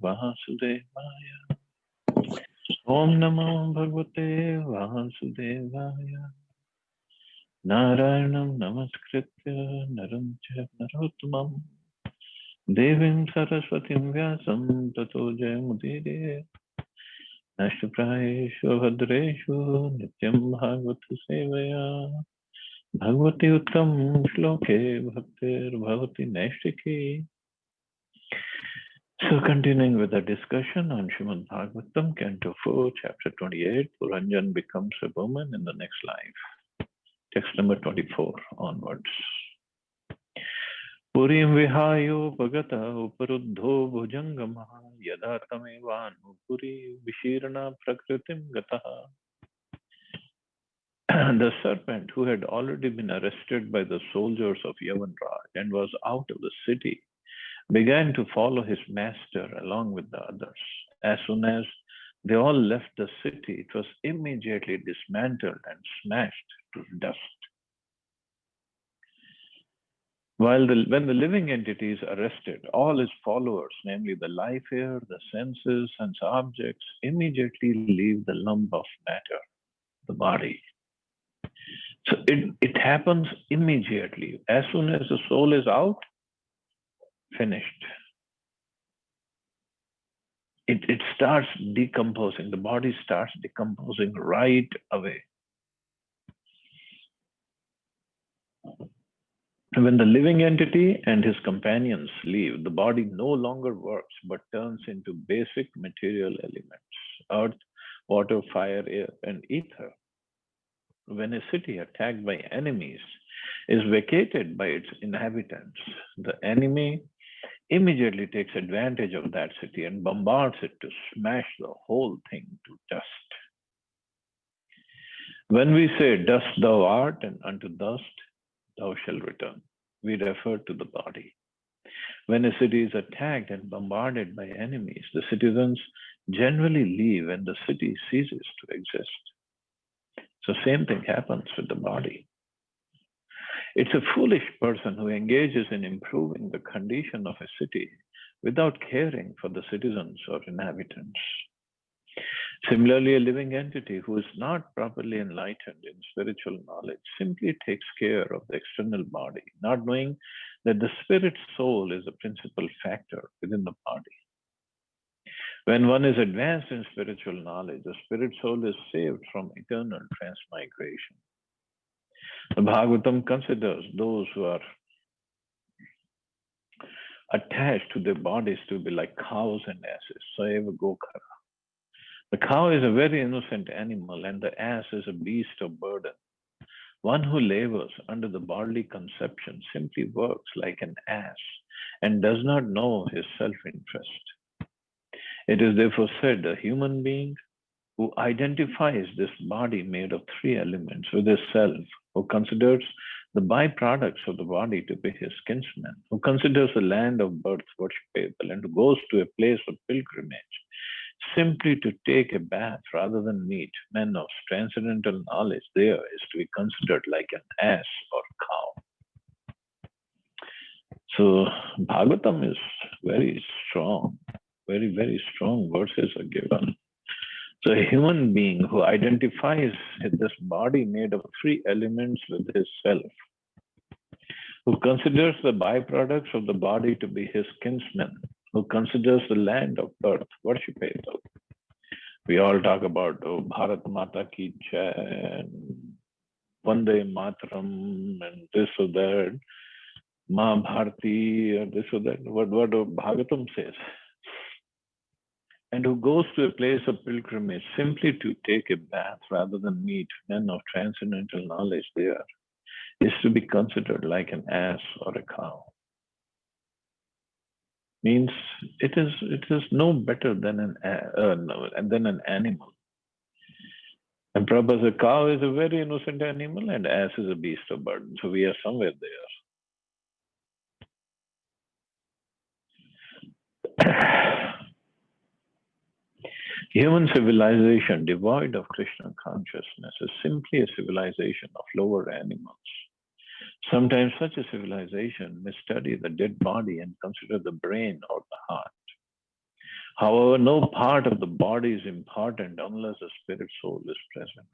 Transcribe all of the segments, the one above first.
Vasudevaya. Om Namo Bhagavate Vasudevaya. Narayanam Namaskritya Naram Chaiva Narottamam Devim Saraswatim Vyasam Tato Jayamudire Nashtaprayeshu Bhadreshu Nityam Bhagavata Sevaya Bhagavati Uttam Shloke Bhaktir Bhavati Naishtiki. So continuing with the discussion on Srimad Bhagavatam, Canto 4, Chapter 28, Puranjan becomes a woman in the next life. Text number 24 onwards. Purim vihayo bhagata uparuddho bhujangamaha yada tamevanu puri vishirna prakritim gataha. The serpent, who had already been arrested by the soldiers of Yavanraj and was out of the city, began to follow his master along with the others. As soon as they all left the city, it was immediately dismantled and smashed to dust. When the living entity is arrested, all his followers, namely the life air, the senses, and objects, immediately leave the lump of matter, the body. So it happens immediately. As soon as the soul is out, finished. It starts decomposing. The body starts decomposing right away. When the living entity and his companions leave, the body no longer works but turns into basic material elements: earth, water, fire, air, and ether. When a city attacked by enemies is vacated by its inhabitants, the enemy immediately takes advantage of that city and bombards it to smash the whole thing to dust. When we say, "Dust thou art, and unto dust thou shalt return," we refer to the body. When a city is attacked and bombarded by enemies, the citizens generally leave and the city ceases to exist. So same thing happens with the body. It's a foolish person who engages in improving the condition of a city without caring for the citizens or inhabitants. Similarly, a living entity who is not properly enlightened in spiritual knowledge simply takes care of the external body, not knowing that the spirit soul is a principal factor within the body. When one is advanced in spiritual knowledge, the spirit soul is saved from eternal transmigration. The Bhagavatam considers those who are attached to their bodies to be like cows and asses. Saeva Gokara. The cow is a very innocent animal, and the ass is a beast of burden. One who labors under the bodily conception simply works like an ass and does not know his self-interest. It is therefore said, a human being who identifies this body made of three elements with his self, who considers the byproducts of the body to be his kinsman, who considers the land of birth worshipable, and who goes to a place of pilgrimage simply to take a bath rather than meet men of transcendental knowledge, there is to be considered like an ass or cow. So Bhagavatam is very strong, very, very strong verses are given. So a human being who identifies this body made of three elements with his self, who considers the byproducts of the body to be his kinsmen, who considers the land of birth worshipable. We all talk about Bharat Mata Ki Jai and Vande Mataram and this or that, Ma Bharati or this or that, what Bhagavatam says. And who goes to a place of pilgrimage simply to take a bath rather than meet men of transcendental knowledge there, is to be considered like an ass or a cow. Means it is no better than an animal. And Prabhupada, a cow is a very innocent animal and ass is a beast of burden. So we are somewhere there. Human civilization devoid of Krishna consciousness is simply a civilization of lower animals. Sometimes such a civilization may study the dead body and consider the brain or the heart. However, no part of the body is important unless the spirit soul is present.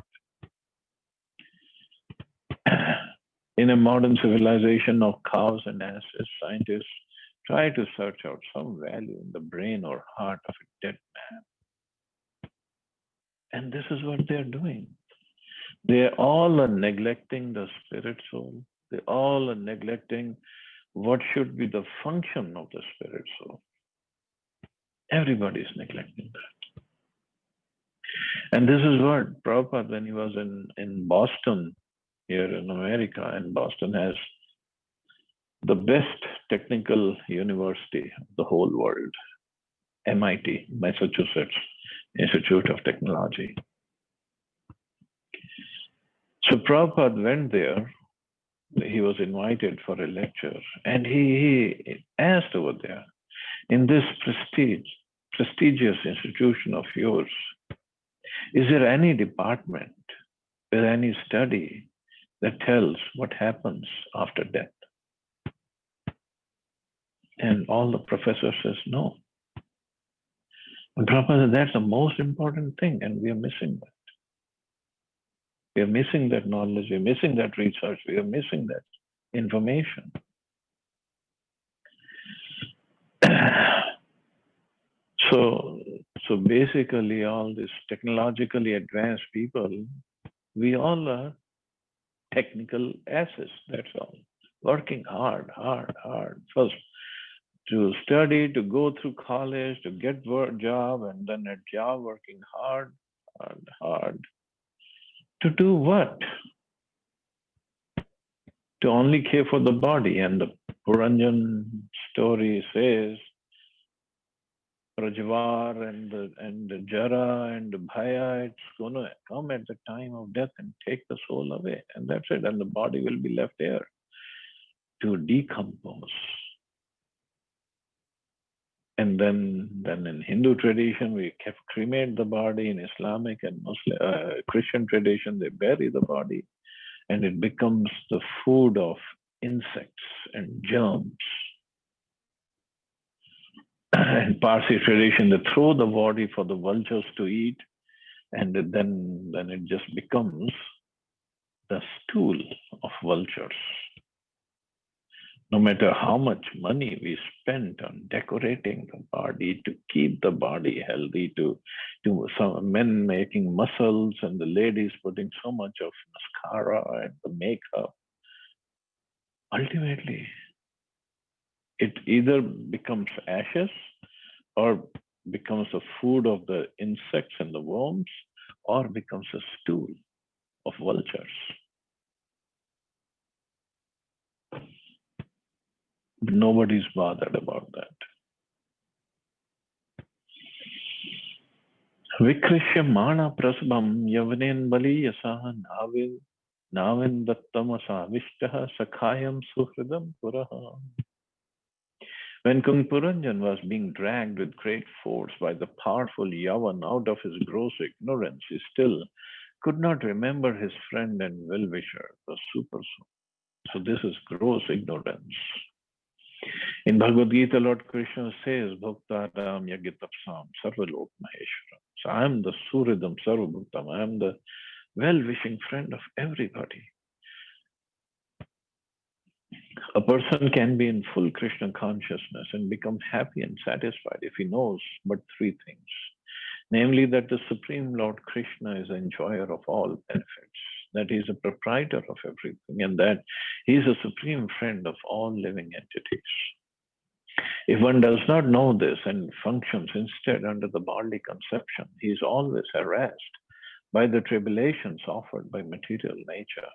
In a modern civilization of cows and asses, scientists try to search out some value in the brain or heart of a dead man. And this is what they're doing. They all are neglecting the spirit soul. They all are neglecting what should be the function of the spirit soul. Everybody is neglecting that. And this is what Prabhupada, when he was in Boston, here in America, and Boston has the best technical university of the whole world, MIT, Massachusetts Institute of Technology. So Prabhupada went there. He was invited for a lecture, and he asked over there, in this prestigious institution of yours, is there any department, is there any study that tells what happens after death? And all the professors says no. And Prabhupada said, that's the most important thing, and we are missing that. We are missing that knowledge, we are missing that research, we are missing that information. So basically, all these technologically advanced people, we all are technical asses, that's all. Working hard. First, to study, to go through college, to get work job, and then a job working hard. To do what? To only care for the body. And the Puranjan story says, Rajvar and the Jara and the Bhaya, it's going to come at the time of death and take the soul away. And that's it. And the body will be left there to decompose. And then in Hindu tradition, we cremate the body. In Islamic and Muslim, Christian tradition, they bury the body, and it becomes the food of insects and germs. In Parsi tradition, they throw the body for the vultures to eat, and then it just becomes the stool of vultures. No matter how much money we spent on decorating the body to keep the body healthy, to some men making muscles and the ladies putting so much of mascara and the makeup, ultimately, it either becomes ashes or becomes the food of the insects and the worms, or becomes a stool of vultures. Nobody's bothered about that. Vikrishya mana prasbam yavanen baliyasa navin dattamasa vishtaha sakhayam suhridam puraha. When Kung Puranjan was being dragged with great force by the powerful Yavan out of his gross ignorance, he still could not remember his friend and well-wisher, the Super Soul. So this is gross ignorance. In Bhagavad Gita, Lord Krishna says, Bhaktaram Yagitapsam Sarvalok Maheshwaram. So I am the Suridam Sarvabhuktam. I am the well-wishing friend of everybody. A person can be in full Krishna consciousness and become happy and satisfied if he knows but three things. Namely, that the Supreme Lord Krishna is the enjoyer of all benefits, that he is a proprietor of everything, and that he is a supreme friend of all living entities. If one does not know this and functions instead under the bodily conception, he is always harassed by the tribulations offered by material nature.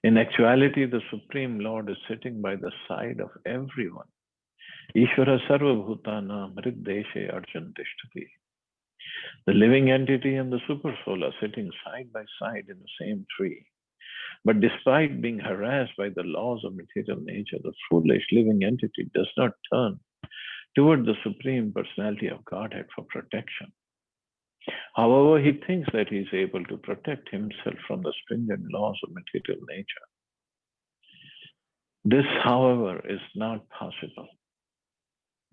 In actuality, the Supreme Lord is sitting by the side of everyone. Ishvara Sarva Bhutana Mrideshe Arjun Tishtati. The living entity and the Super Soul are sitting side by side in the same tree. But despite being harassed by the laws of material nature, the foolish living entity does not turn toward the Supreme Personality of Godhead for protection. However, he thinks that he is able to protect himself from the stringent laws of material nature. This, however, is not possible.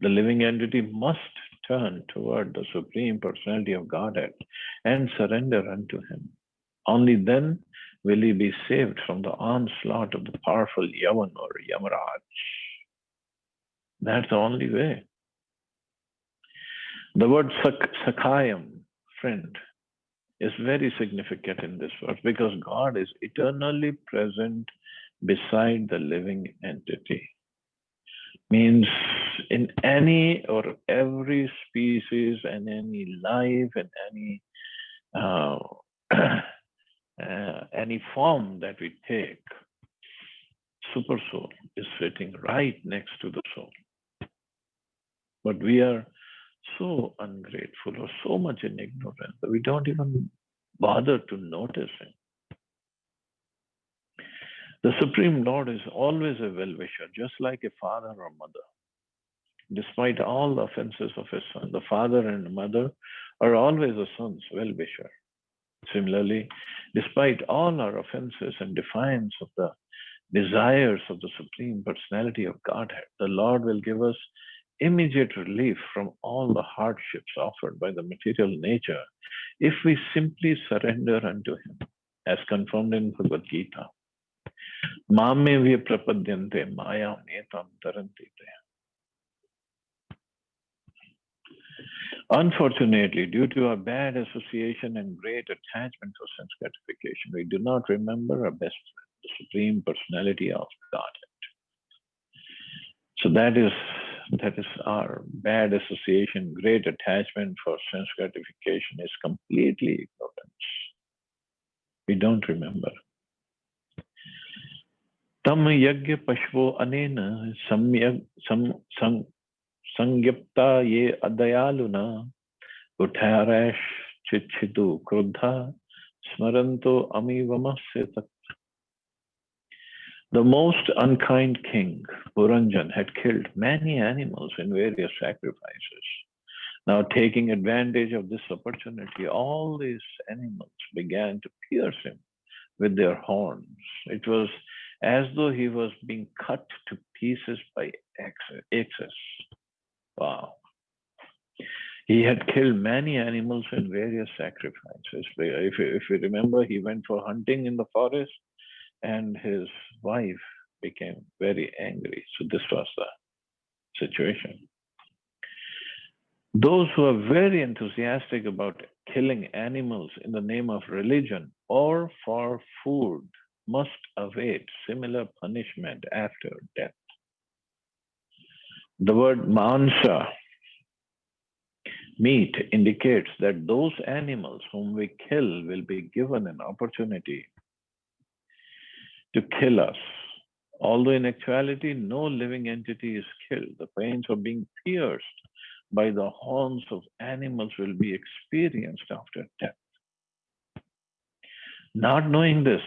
The living entity must turn toward the Supreme Personality of Godhead and surrender unto Him. Only then will he be saved from the onslaught of the powerful Yavan or Yamaraj. That's the only way. The word Sakayam, friend, is very significant in this verse because God is eternally present beside the living entity. Means in any or every species and any life and any form that we take, super soul is sitting right next to the soul. But we are so ungrateful or so much in ignorance that we don't even bother to notice him. The Supreme Lord is always a well-wisher, just like a father or mother. Despite all the offenses of his son, the father and mother are always the son's well-wisher. Similarly, despite all our offenses and defiance of the desires of the Supreme Personality of Godhead, the Lord will give us immediate relief from all the hardships offered by the material nature if we simply surrender unto Him, as confirmed in Bhagavad Gita. Mame vi prapadyante maya netam taranti. Unfortunately, due to our bad association and great attachment for sense gratification, we do not remember our best friend, the Supreme Personality of Godhead. So that is our bad association, great attachment for sense gratification is completely ignorance. We don't remember. Tam yagya pashvo anena sangyapta ye adayaluna utharash chichitu kruddha smaranto amivamasya tat. The most unkind king, Puranjan, had killed many animals in various sacrifices. Now, taking advantage of this opportunity, all these animals began to pierce him with their horns. It was as though he was being cut to pieces by axes. Wow. He had killed many animals in various sacrifices. If you remember, he went for hunting in the forest and his wife became very angry. So this was the situation. Those who are very enthusiastic about killing animals in the name of religion or for food must await similar punishment after death. The word mansa, meat, indicates that those animals whom we kill will be given an opportunity to kill us. Although in actuality, no living entity is killed. The pains of being pierced by the horns of animals will be experienced after death. Not knowing this,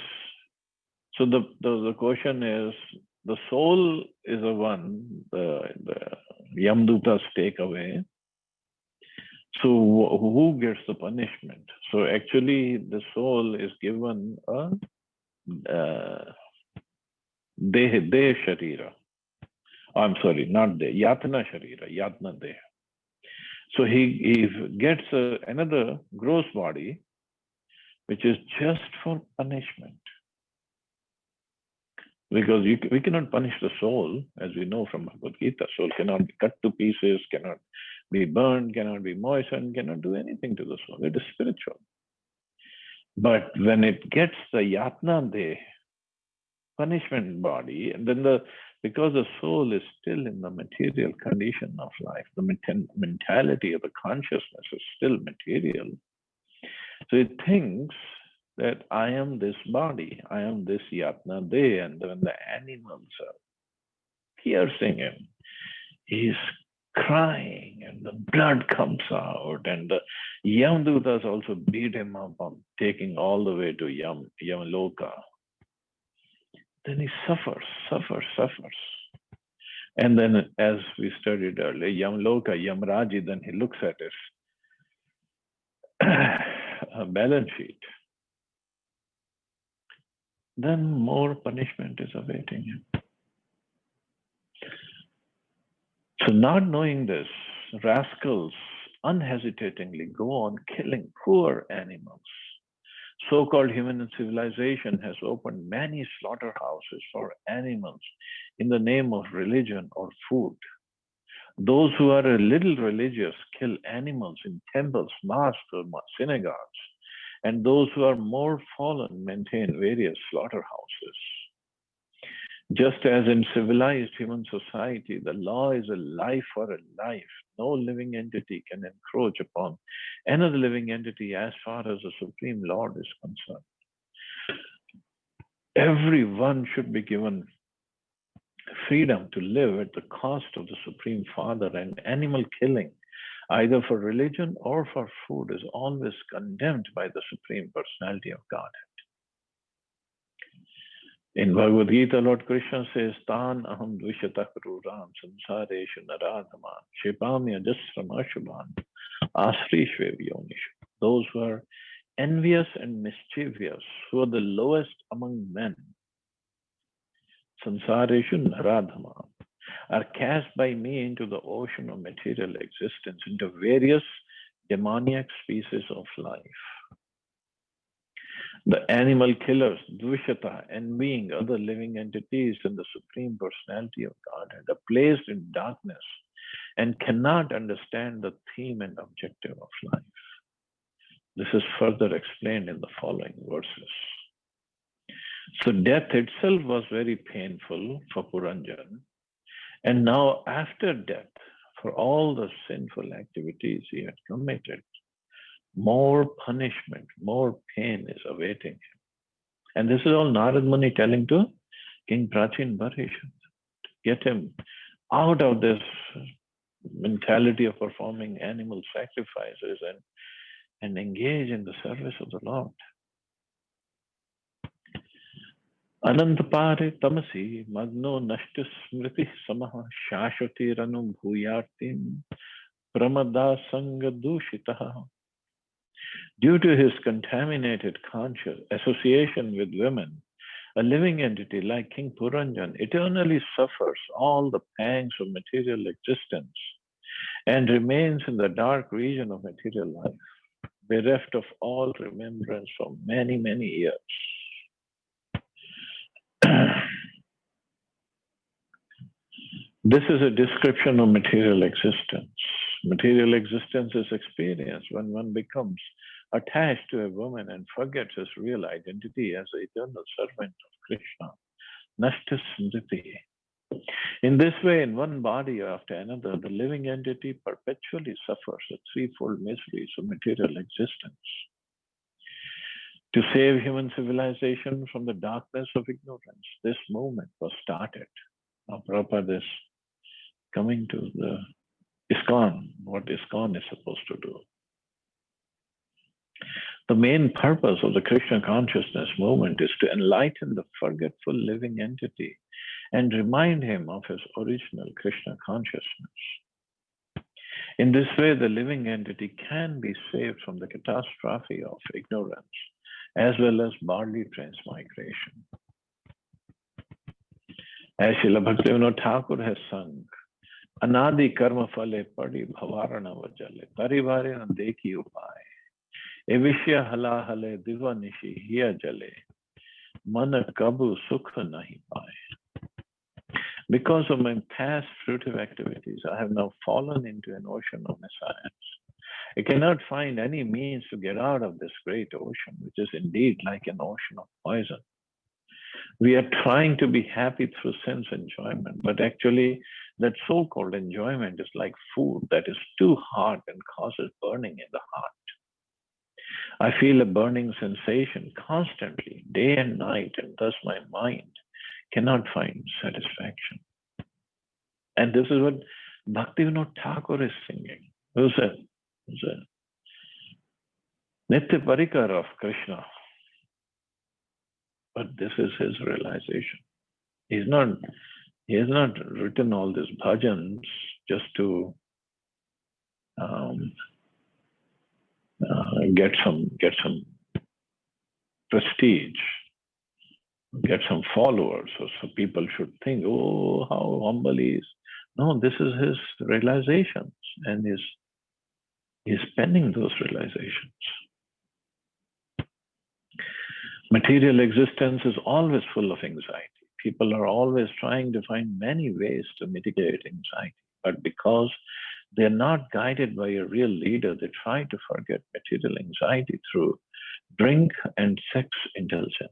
so the question is, the soul is the one, the Yamdutas take away. So who gets the punishment? So actually the soul is given a Deha Sharira. I'm sorry, not Deha, Yatna Sharira, Yatna Deha. So he gets another gross body, which is just for punishment. Because we cannot punish the soul, as we know from Bhagavad Gita. Soul cannot be cut to pieces, cannot be burned, cannot be moistened, cannot do anything to the soul. It is spiritual. But when it gets the Yatna Deha, punishment body, and then because the soul is still in the material condition of life, the mentality of the consciousness is still material. So it thinks that I am this body, I am this Yatna Deha, and when the animals are piercing him, he's crying and the blood comes out, and the Yamdutas also beat him up on taking all the way to Yamloka. Then he suffers. And then, as we studied earlier, Yamloka, Yamraji, then he looks at his balance sheet. Then more punishment is awaiting him. So, not knowing this, rascals unhesitatingly go on killing poor animals. So called human civilization has opened many slaughterhouses for animals in the name of religion or food. Those who are a little religious kill animals in temples, mosques, or synagogues, and those who are more fallen maintain various slaughterhouses. Just as in civilized human society, the law is a life for a life. No living entity can encroach upon another living entity as far as the Supreme Lord is concerned. Everyone should be given freedom to live at the cost of the Supreme Father, and animal killing, either for religion or for food, is always condemned by the Supreme Personality of Godhead. In Bhagavad Gita, Lord Krishna says, Tan aham dvishata kruram samsareshu naradhaman shipamya jasram ashubhan asrishvev yonishu. Those who are envious and mischievous, who are the lowest among men, samsareshu naradhaman, are cast by me into the ocean of material existence, into various demoniac species of life. The animal killers, Dvishata, envying other living entities in the Supreme Personality of Godhead, are placed in darkness and cannot understand the theme and objective of life. This is further explained in the following verses. So death itself was very painful for Puranjan, and now after death, for all the sinful activities he had committed, more punishment, more pain is awaiting him. And this is all Narad Muni telling to King Prachin Bharishan to get him out of this mentality of performing animal sacrifices and engage in the service of the Lord. Anantapare tamasi magno nashtu smriti samaha shashwati ranum bhuyartim pramada sanga dushitaha. Due to his contaminated conscious association with women, a living entity like King Puranjan eternally suffers all the pangs of material existence and remains in the dark region of material life, bereft of all remembrance for many, many years. This is a description of material existence. Material existence is experienced when one becomes attached to a woman and forgets his real identity as the eternal servant of Krishna. Nashta smriti. In this way, in one body after another, the living entity perpetually suffers the threefold miseries of material existence. To save human civilization from the darkness of ignorance, this movement was started. Now, Prabhupada is coming to the ISKCON, what ISKCON is supposed to do. The main purpose of the Krishna consciousness movement is to enlighten the forgetful living entity and remind him of his original Krishna consciousness. In this way, the living entity can be saved from the catastrophe of ignorance as well as bodily transmigration. As Srila Bhaktivinoda Thakur has sung, Anadi karma phale padi bhavarana vajale tarivare na deki upai evishya hala hale diva nishi hiya jale mana kabu sukha nahi pai. Because of my past fruitive activities, I have now fallen into an ocean of missiles. I cannot find any means to get out of this great ocean, which is indeed like an ocean of poison. We are trying to be happy through sense enjoyment, but actually that so-called enjoyment is like food that is too hot and causes burning in the heart. I feel a burning sensation constantly, day and night, and thus my mind cannot find satisfaction. And this is what Bhaktivinoda Thakur is singing. Who's a Nitya Parikar of Krishna. But this is his realization. He has not written all these bhajans just to get some prestige, get some followers, so people should think, oh, how humble he is. No, this is his realizations, and he's penning those realizations. Material existence is always full of anxiety. People are always trying to find many ways to mitigate anxiety, but because they're not guided by a real leader, they try to forget material anxiety through drink and sex indulgence.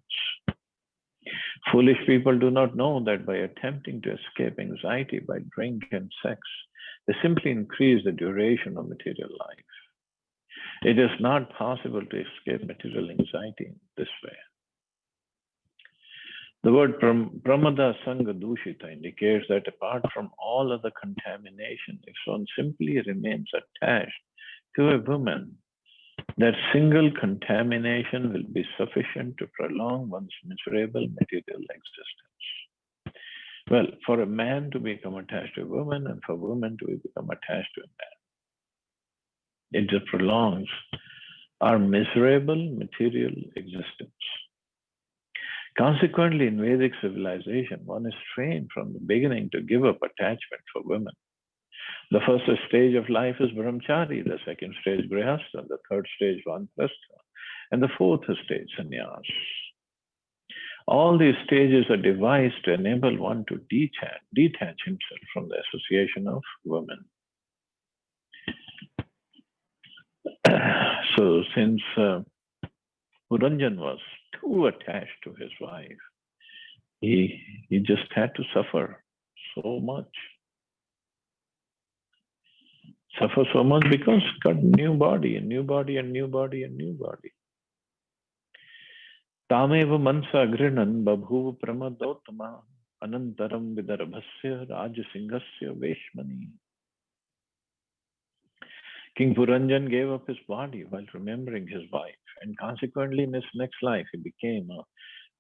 Foolish people do not know that by attempting to escape anxiety by drink and sex, they simply increase the duration of material life. It is not possible to escape material anxiety in this way. The word pramada sangha dushita indicates that apart from all other contamination, if one simply remains attached to a woman, that single contamination will be sufficient to prolong one's miserable material existence. Well, for a man to become attached to a woman and for a woman to become attached to a man, it just prolongs our miserable material existence. Consequently, in Vedic civilization, one is trained from the beginning to give up attachment for women. The first stage of life is brahmachari, the second stage grihastha, the third stage vanprastha, and the fourth stage sannyas. All these stages are devised to enable one to detach himself from the association of women. So since Puranjan was too attached to his wife, he just had to suffer so much. Suffer so much because got new body and new body and new body and new body. Tameva mansa agrinan babhuv pramadottama anantaram vidarbhasya rajasinghasya veshmani. King Puranjan gave up his body while remembering his wife, and consequently in his next life he became a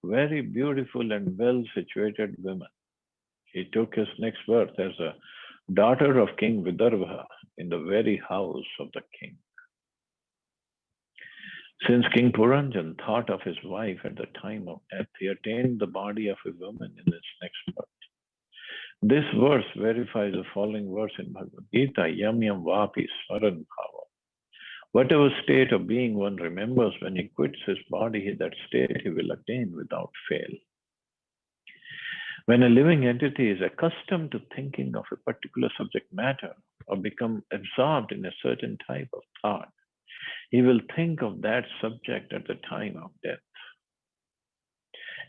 very beautiful and well-situated woman. He took his next birth as a daughter of King Vidarbha in the very house of the king. Since King Puranjan thought of his wife at the time of death, he attained the body of a woman in his next birth. This verse verifies the following verse in Bhagavad Gita, Yam Yam Vapi Smaran Bhava. Whatever state of being one remembers when he quits his body, that state he will attain without fail. When a living entity is accustomed to thinking of a particular subject matter or become absorbed in a certain type of thought, he will think of that subject at the time of death.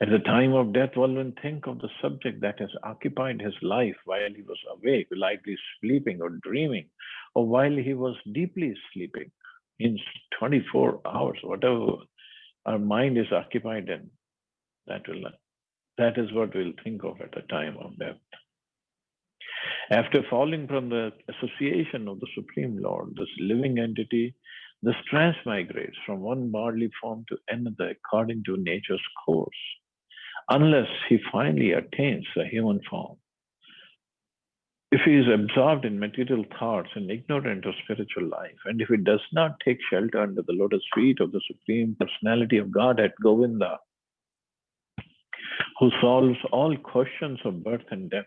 At the time of death, one will think of the subject that has occupied his life while he was awake, lightly sleeping or dreaming, or while he was deeply sleeping. In 24 hours, whatever our mind is occupied in, that is what we'll think of at the time of death. After falling from the association of the Supreme Lord, this living entity thus transmigrates from one bodily form to another according to nature's course, unless he finally attains a human form. If he is absorbed in material thoughts and ignorant of spiritual life, and if he does not take shelter under the lotus feet of the Supreme Personality of Godhead, Govinda, who solves all questions of birth and death,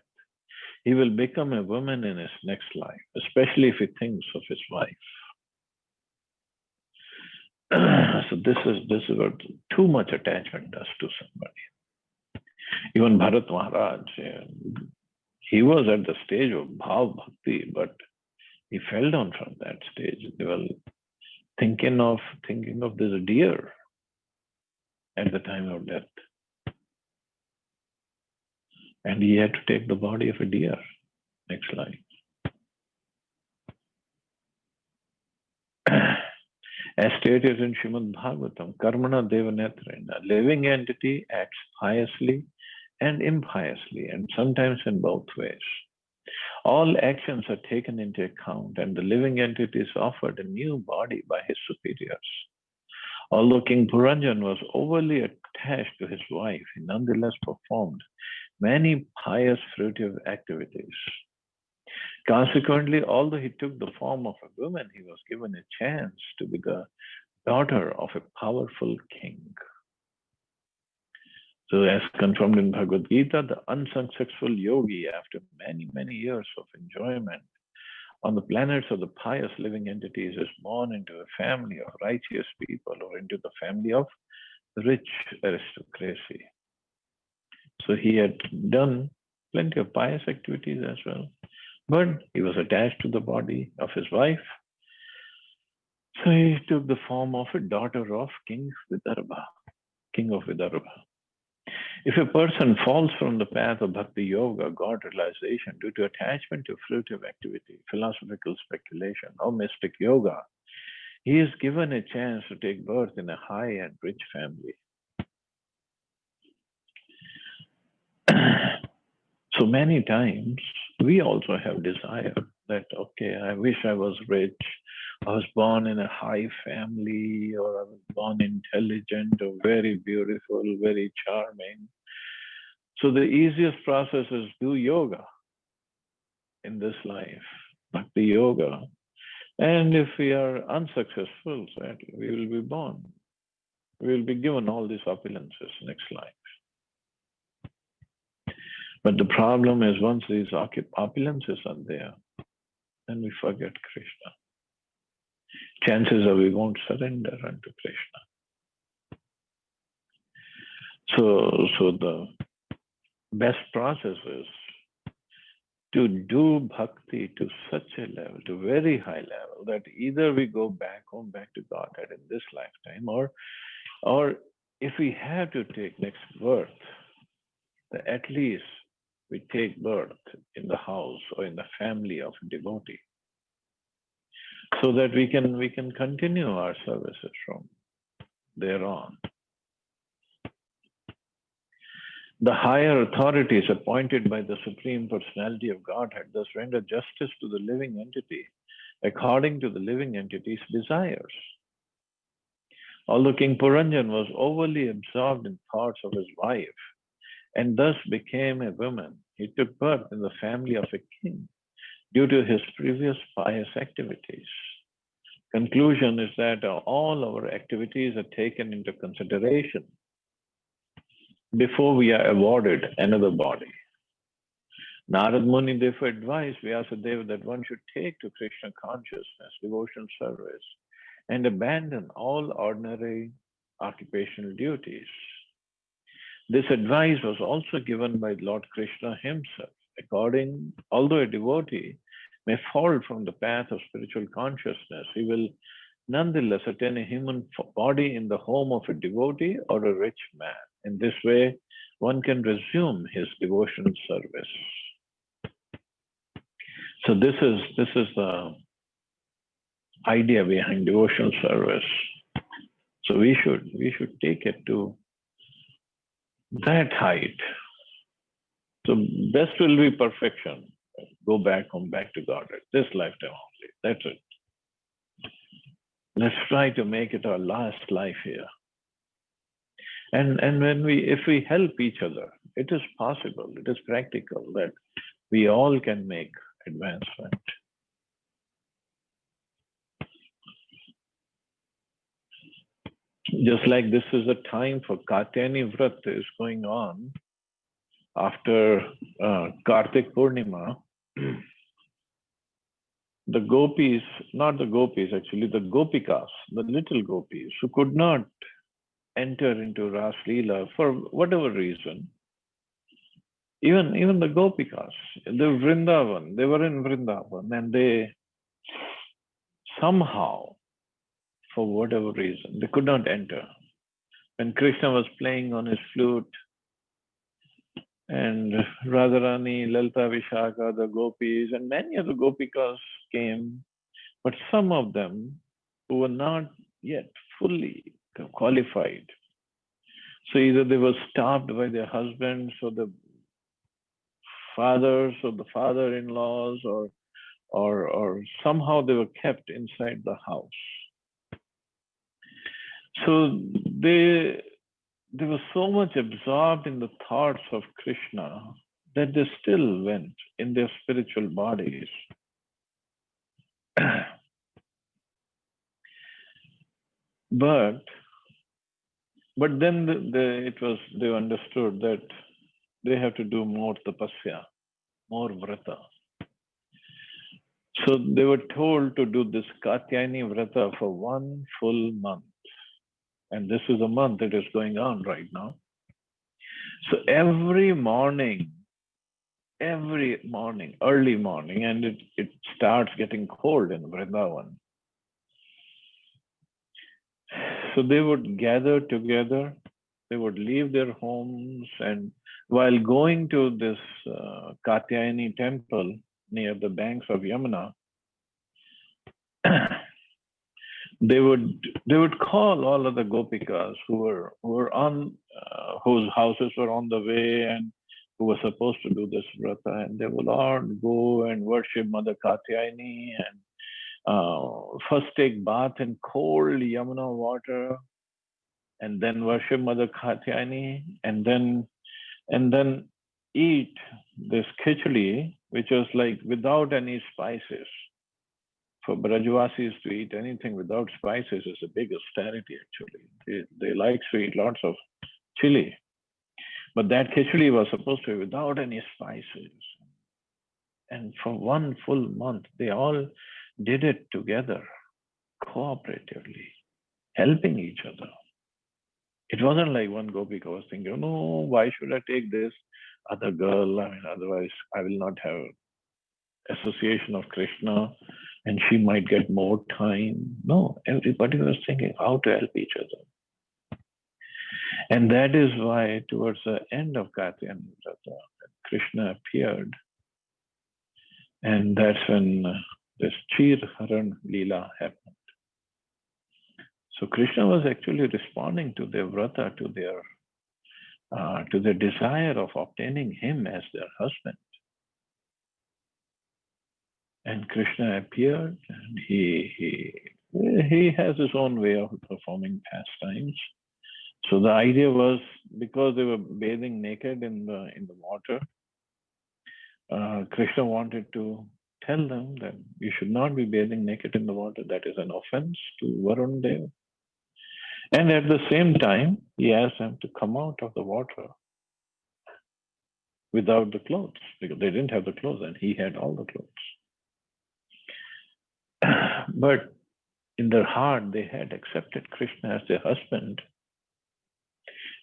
he will become a woman in his next life, especially if he thinks of his wife. So this is what too much attachment does to somebody. Even Bharat Maharaj, he was at the stage of Bhav Bhakti, but he fell down from that stage. They were thinking of this deer at the time of death. And he had to take the body of a deer. Next slide. As stated in Srimad Bhagavatam, Karmana Devanetrena, a living entity acts piously and impiously, and sometimes in both ways. All actions are taken into account, and the living entity is offered a new body by his superiors. Although King Puranjan was overly attached to his wife, he nonetheless performed many pious fruitive activities. Consequently, although he took the form of a woman, he was given a chance to be the daughter of a powerful king. So, as confirmed in Bhagavad Gita, the unsuccessful yogi, after many, many years of enjoyment on the planets of the pious living entities, is born into a family of righteous people or into the family of rich aristocracy. So, he had done plenty of pious activities as well, but he was attached to the body of his wife. So, he took the form of a daughter of King Vidarbha, king of Vidarbha. If a person falls from the path of bhakti yoga, God realization, due to attachment to fruitive activity, philosophical speculation, or mystic yoga, he is given a chance to take birth in a high and rich family. So many times we also have desire that, okay, I wish I was rich, I was born in a high family, or I was born intelligent, or very beautiful, very charming. So the easiest process is do yoga in this life, bhakti yoga. And if we are unsuccessful, sadly, we will be born. We will be given all these opulences next life. But the problem is once these opulences are there, then we forget Krishna. Chances are we won't surrender unto Krishna. So the best process is to do bhakti to such a level, to very high level, that either we go back home, back to Godhead in this lifetime, or if we have to take next birth, at least we take birth in the house or in the family of a devotee, so that we can continue our services from there on. The higher authorities appointed by the Supreme Personality of Godhead thus render justice to the living entity according to the living entity's desires. Although King Puranjan was overly absorbed in thoughts of his wife and thus became a woman, he took birth in the family of a king due to his previous pious activities. Conclusion is that all our activities are taken into consideration before we are awarded another body. Narad Muni therefore advised Vyasadeva that one should take to Krishna consciousness, devotional service, and abandon all ordinary occupational duties. This advice was also given by Lord Krishna himself. Although a devotee may fall from the path of spiritual consciousness, he will nonetheless attain a human body in the home of a devotee or a rich man. In this way, one can resume his devotional service. So this is the idea behind devotional service. So we should take it to that height. So best will be perfection. Go back home, back to God. This lifetime only. That's it. Let's try to make it our last life here. And if we help each other, it is possible, it is practical that we all can make advancement. Just like this is a time for Katyayani Vrat is going on after Kartik Purnima. The gopis, not the gopis actually, the gopikas, the little gopis who could not enter into Ras Leela for whatever reason, even the gopikas, they were in Vrindavan, and they somehow, for whatever reason, they could not enter. When Krishna was playing on his flute, and Radharani, Lalita Vishaka, the gopis, and many of the gopikas came, but some of them who were not yet fully qualified. So either they were stopped by their husbands or the fathers or the father-in-laws, or somehow they were kept inside the house. So they were so much absorbed in the thoughts of Krishna that they still went in their spiritual bodies. But But then they understood that they have to do more tapasya, more vrata. So they were told to do this Katyayani vrata for 1 full month. And this is a month that is going on right now. So every morning, early morning, and it starts getting cold in Vrindavan. So they would gather together, they would leave their homes, and while going to this Katyayani temple near the banks of Yamuna, they would call all of the gopikas who were on whose houses were on the way and who were supposed to do this vrata, and they would all go and worship Mother Katyayani and first take bath in cold Yamuna water, and then worship Mother Katyayani, and then eat this khichdi, which was like without any spices. For Brajvasis to eat anything without spices is a big austerity, actually. They like to eat lots of chili. But that khichdi was supposed to be without any spices. And for 1 full month, they all did it together, cooperatively, helping each other. It wasn't like one gopika was thinking, oh, no, why should I take this other girl? I mean, otherwise I will not have association of Krishna and she might get more time. No, everybody was thinking how to help each other. And that is why towards the end of Katyayani Vrata, Krishna appeared. And that's when this Chir Haran Leela happened. So Krishna was actually responding to their vrata, to their desire of obtaining him as their husband. And Krishna appeared, and he has his own way of performing pastimes. So the idea was, because they were bathing naked in the water, Krishna wanted to tell them that you should not be bathing naked in the water. That is an offense to Varun Dev. And at the same time, he asked them to come out of the water without the clothes, because they didn't have the clothes and he had all the clothes. But in their heart, they had accepted Krishna as their husband,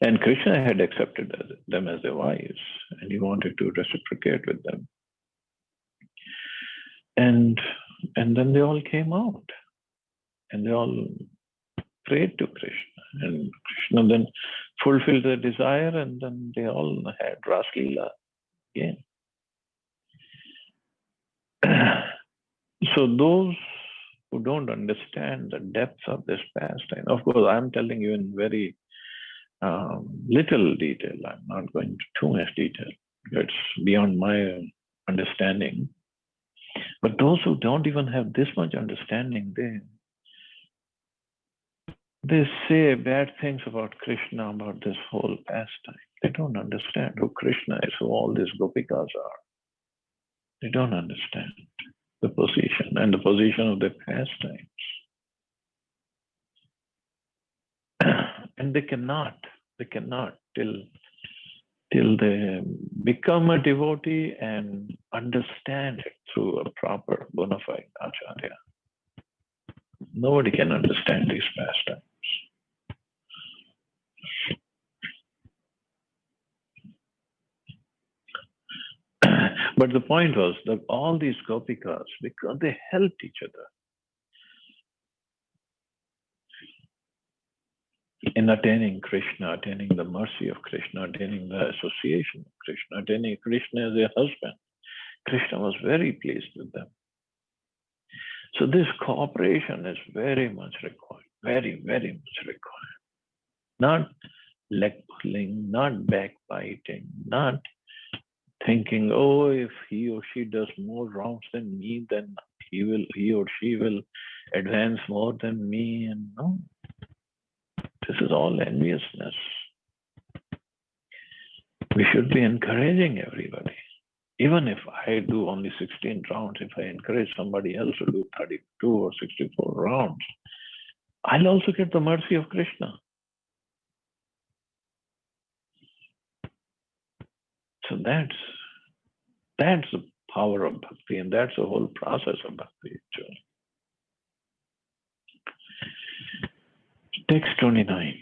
and Krishna had accepted them as their wives, and he wanted to reciprocate with them. And then they all came out, and they all prayed to Krishna, and Krishna then fulfilled their desire, and then they all had Ras Leela again. So those who don't understand the depth of this pastime, of course, I'm telling you in very little detail. I'm not going into too much detail. It's beyond my understanding. But those who don't even have this much understanding, they say bad things about Krishna, about this whole pastime. They don't understand who Krishna is, who all these gopikas are. They don't understand the position and the position of the pastimes. And they cannot till they become a devotee and understand it through a proper bona fide acharya. Nobody can understand these pastimes. But the point was that all these gopikas, because they helped each other in attaining Krishna, attaining the mercy of Krishna, attaining the association of Krishna, attaining Krishna as their husband, Krishna was very pleased with them. So this cooperation is very much required, very, very much required. Not leg pulling, not backbiting, not thinking, oh, if he or she does more rounds than me, then he or she will advance more than me. And no, this is all enviousness. We should be encouraging everybody. Even if I do only 16 rounds, if I encourage somebody else to do 32 or 64 rounds, I'll also get the mercy of Krishna. So that's the power of bhakti, and that's the whole process of bhakti actually. Text 29.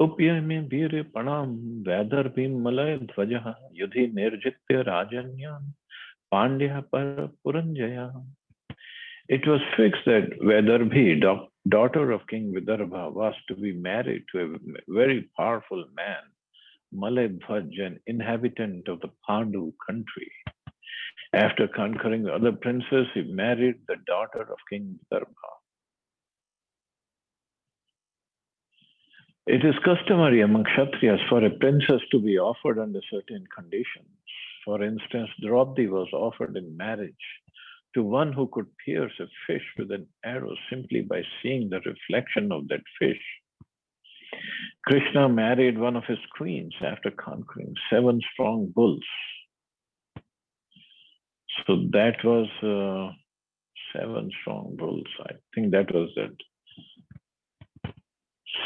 उपयमे Veer पणाम Vaidarbhi Malay ध्वजः युधि निर्जित्य राजन्यान् Pandya पर पुरंजया. It was fixed that Vedarbhi, daughter of King Vidarbha, was to be married to a very powerful man, Maladhvaj, an inhabitant of the Pandu country. After conquering the other princes, he married the daughter of King Vidarbha. It is customary among Kshatriyas for a princess to be offered under certain conditions. For instance, Draupadi was offered in marriage to one who could pierce a fish with an arrow simply by seeing the reflection of that fish. Krishna married one of his queens after conquering 7 strong bulls. So that was 7 strong bulls. I think that was that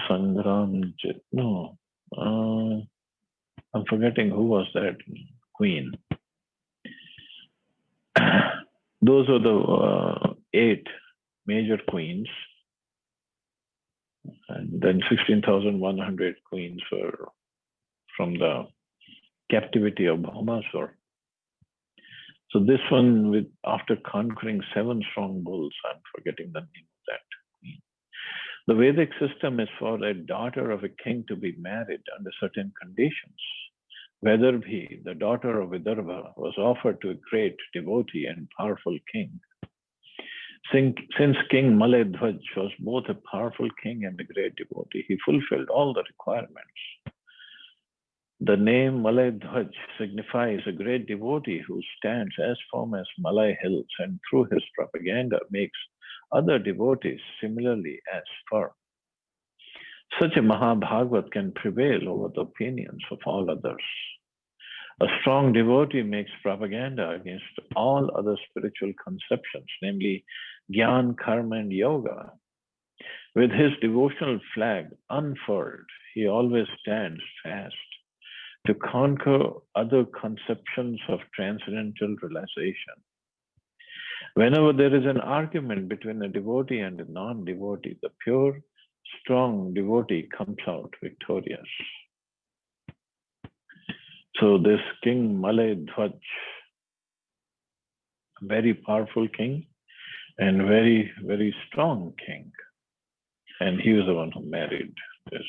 Sangram. No, I'm forgetting who was that queen. Those are the 8 major queens, and then 16,100 queens were from the captivity of Bhaumasur. So this one, with after conquering 7 strong bulls, I'm forgetting the name of that queen. The Vedic system is for a daughter of a king to be married under certain conditions. Vedarbhi, the daughter of Vidarbha, was offered to a great devotee and powerful king. Since King Maladhvaj was both a powerful king and a great devotee, he fulfilled all the requirements. The name Maladhvaj signifies a great devotee who stands as firm as Malay hills and through his propaganda makes other devotees similarly as firm. Such a Mahabhagavat can prevail over the opinions of all others. A strong devotee makes propaganda against all other spiritual conceptions, namely Gyan, Karma, and Yoga. With his devotional flag unfurled, he always stands fast to conquer other conceptions of transcendental realization. Whenever there is an argument between a devotee and a non-devotee, the pure, strong devotee comes out victorious. So this King Maladhvaj, very powerful king and very, very strong king. And he was the one who married this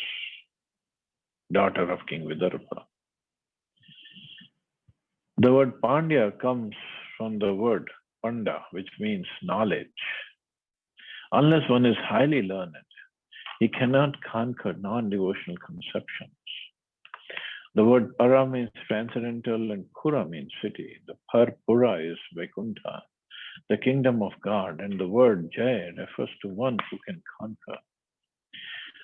daughter of King Vidarbha. The word Pandya comes from the word Panda, which means knowledge. Unless one is highly learned, he cannot conquer non-devotional conceptions. The word Para means transcendental and Pura means city. The Pura is Vaikuntha, the kingdom of God, and the word Jaya refers to one who can conquer.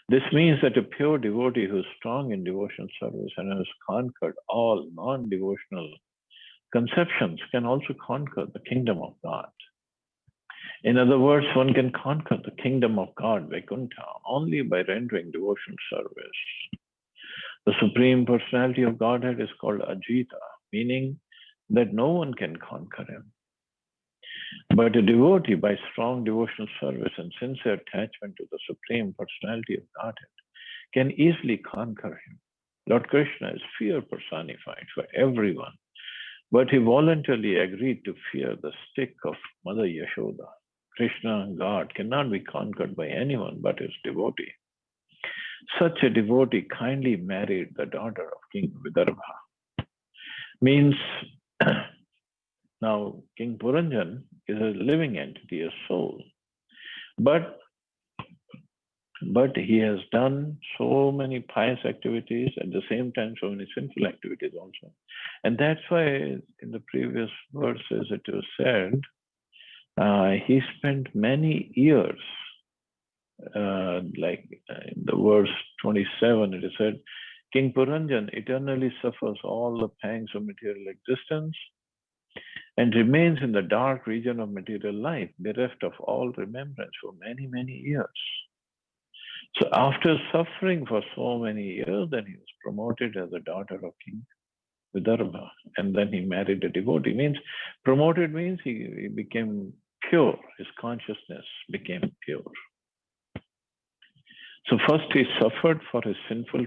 This means that a pure devotee who is strong in devotional service and has conquered all non-devotional conceptions can also conquer the kingdom of God. In other words, one can conquer the kingdom of God, Vaikuntha, only by rendering devotional service. The Supreme Personality of Godhead is called Ajita, meaning that no one can conquer him. But a devotee, by strong devotional service and sincere attachment to the Supreme Personality of Godhead, can easily conquer him. Lord Krishna is fear personified for everyone, but he voluntarily agreed to fear the stick of Mother Yashoda. Krishna, God, cannot be conquered by anyone but his devotee. Such a devotee kindly married the daughter of King Vidarbha. Means now King Puranjan is a living entity, a soul. But he has done so many pious activities, at the same time so many sinful activities also. And that's why in the previous verses it was said, he spent many years, in the verse 27, it is said, King Puranjan eternally suffers all the pangs of material existence and remains in the dark region of material life, bereft of all remembrance for many, many years. So after suffering for so many years, then he was promoted as a daughter of King Vidarbha, and then he married a devotee. Means promoted means he became pure. His consciousness became pure. So first he suffered for his sinful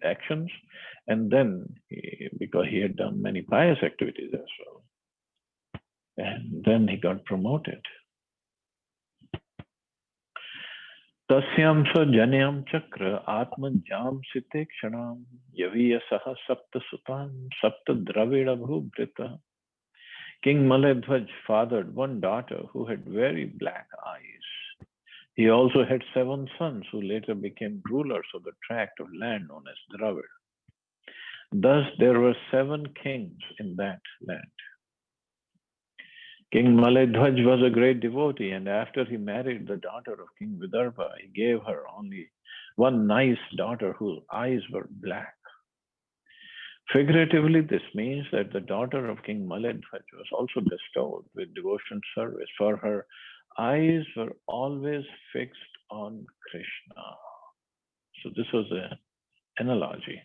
actions, and then because he had done many pious activities as well, and then he got promoted. Tasyam sa janyam chakra atman jam site kshanam yaviya saha sapta sutan sapta dravida bhubrita. King Maledhvaj fathered one daughter who had very black eyes. He also had 7 sons who later became rulers of the tract of land known as Dravid. Thus, there were 7 kings in that land. King Maledhvaj was a great devotee, and after he married the daughter of King Vidarbha, he gave her only one nice daughter whose eyes were black. Figuratively, this means that the daughter of King Maledhvaj was also bestowed with devotion service, for her eyes were always fixed on Krishna. So this was an analogy.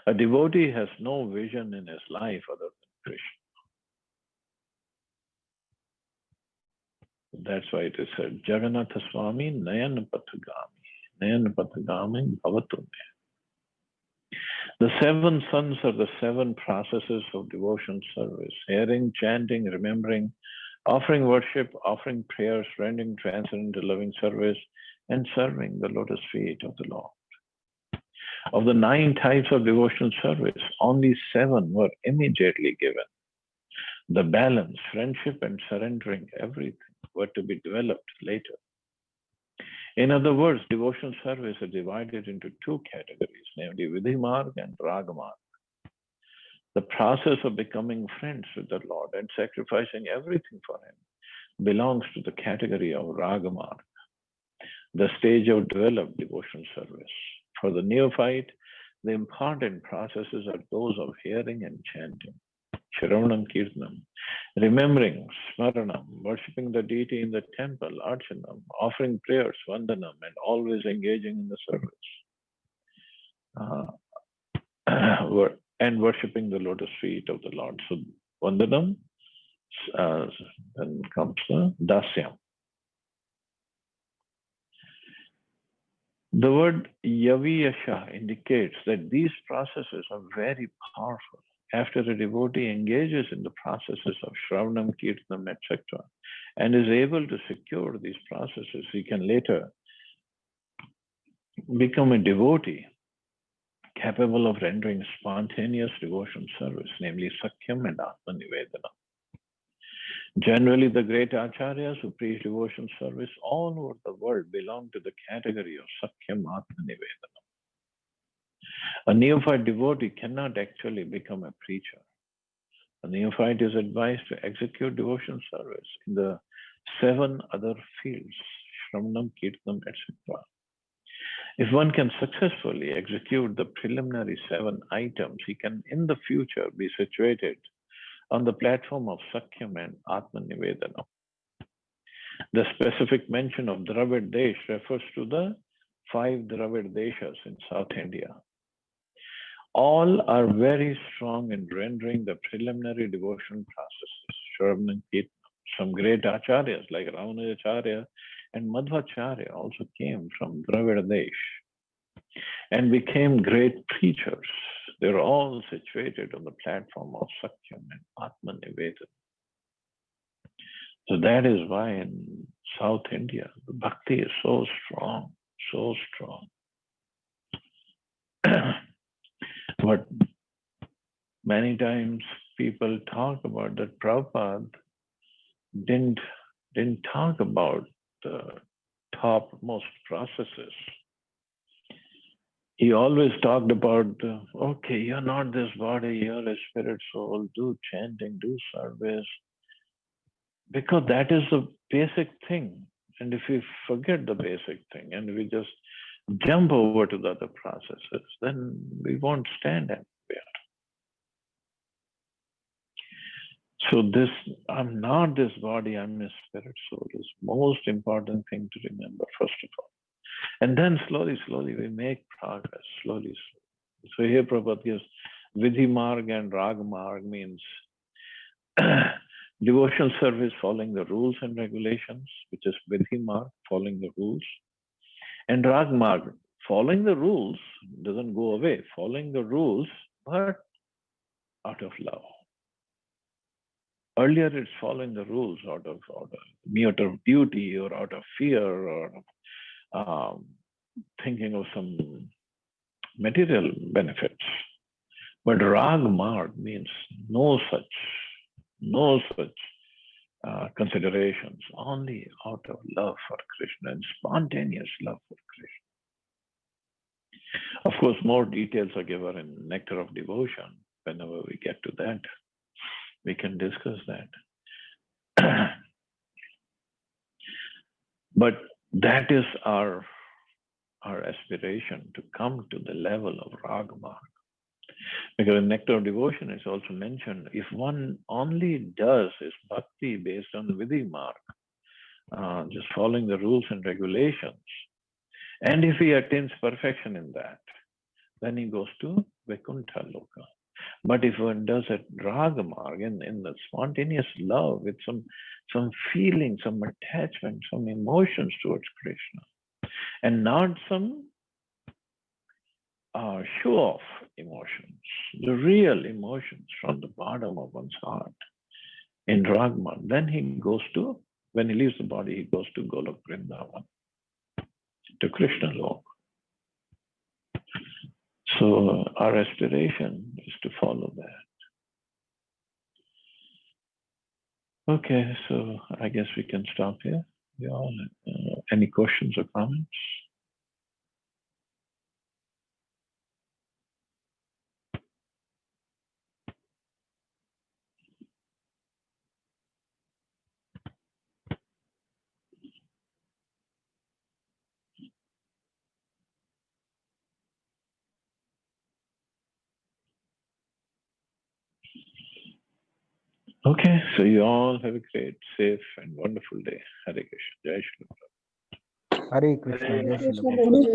A devotee has no vision in his life other than Krishna. That's why it is said, Jagannatha Swami Nayan Pathagami. Nayan Pathagami Bhavatu Me. The 7 sons are the 7 processes of devotion service: hearing, chanting, remembering, offering worship, offering prayers, rendering transcendental loving service, and serving the lotus feet of the Lord. Of the 9 types of devotional service, only 7 were immediately given. The balance, friendship, and surrendering everything were to be developed later. In other words, devotional service is divided into 2 categories, namely Vidhi Marg and Raga Marg. The process of becoming friends with the Lord and sacrificing everything for Him belongs to the category of Raga Marg, the stage of developed devotional service. For the neophyte, the important processes are those of hearing and chanting, Shravanam Kirtanam, remembering, Smaranam, worshipping the deity in the temple, Archanam, offering prayers, Vandanam, and always engaging in the service. And worshipping the lotus feet of the Lord. So Vandanam, then comes the Dasyam. The word Yaviyasha indicates that these processes are very powerful. After a devotee engages in the processes of Shravanam, Kirtanam, etc., and is able to secure these processes, he can later become a devotee capable of rendering spontaneous devotion service, namely Sakhyam and Atma Nivedana. Generally, the great acharyas who preach devotion service all over the world belong to the category of Sakhyam Atma Nivedana. A neophyte devotee cannot actually become a preacher. A neophyte is advised to execute devotion service in the 7 other fields, Shravanam, Kirtanam, etc. If one can successfully execute the preliminary 7 items, he can in the future be situated on the platform of Sakhyam and Atma Nivedana. The specific mention of Dravid Desh refers to the 5 Dravid Deshas in South India. All are very strong in rendering the preliminary devotion processes, Shravanam, Kirtanam. Some great acharyas like Ramanujacharya and Madhvacharya also came from Dravid Desh and became great preachers. They're all situated on the platform of Sakhyam and Atma Nivedana. So that is why in South India, the bhakti is so strong, so strong. But many times people talk about that Prabhupada didn't talk about the topmost processes. He always talked about, okay, you're not this body, you're a spirit soul, do chanting, do service. Because that is the basic thing. And if we forget the basic thing and we just jump over to the other processes, then we won't stand anywhere. So this, I'm not this body, I'm a spirit soul, is most important thing to remember, first of all. And then slowly we make progress, slowly. So here Prabhupada gives Vidhi Marg and Rag Marg means devotional service following the rules and regulations, which is Vidhi Marg, following the rules. And Rag Marg, following the rules doesn't go away, following the rules, but out of love. Earlier, it's following the rules out of duty or out of fear or thinking of some material benefits. But Rag Marg means no such considerations, only out of love for Krishna and spontaneous love for Krishna. Of course, more details are given in Nectar of Devotion. Whenever we get to that, we can discuss that. But that is our aspiration, to come to the level of Rag Marg. Because in Nectar of Devotion, it's also mentioned, if one only does his bhakti based on Vidhi Marg, just following the rules and regulations, and if he attains perfection in that, then he goes to Vaikuntha Loka. But if one does it Rag Marg, in the spontaneous love, with some feeling, some attachment, some emotions towards Krishna, and not some show-off emotions, the real emotions from the bottom of one's heart in Rag Marg, then he goes to, when he leaves the body, he goes to Golok Vrindavan, to Krishna Lok. So our aspiration is to follow that. Okay, so I guess we can stop here. Any questions or comments? Okay, so you all have a great, safe, and wonderful day. Hare Krishna. Jai Shri Ram. Hare Krishna. Jai Shri Ram.